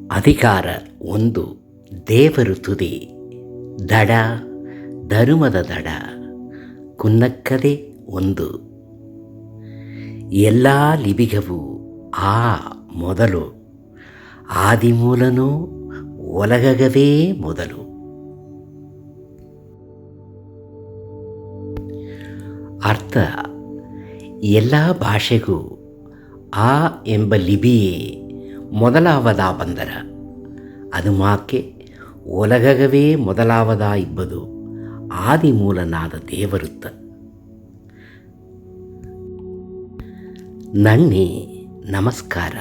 ಅಧಿಕಾರ ಒಂದು, ದೇವರು ತುದಿ, ದಡ ಧರ್ಮದ ದಡ, ಕುನ್ನಕ್ಕದೆ ಒಂದು. ಎಲ್ಲ ಲಿಬಿಗವು ಆ ಮೊದಲು, ಆದಿಮೂಲನೋ ಒಲಗಗವೇ ಮೊದಲು. ಅರ್ಥ: ಎಲ್ಲ ಭಾಷೆಗೂ ಆ ಎಂಬ ಲಿಪಿಯೇ ಮೊದಲಾವದ ಬಂದರ, ಅದು ಮಾಕೆ ಒಲಗಗವೇ ಮೊದಲಾವದ ಇಬ್ಬದು ಆದಿಮೂಲನಾದ ದೇವರುತ್ತ. ನನ್ನಿ ನಮಸ್ಕಾರ.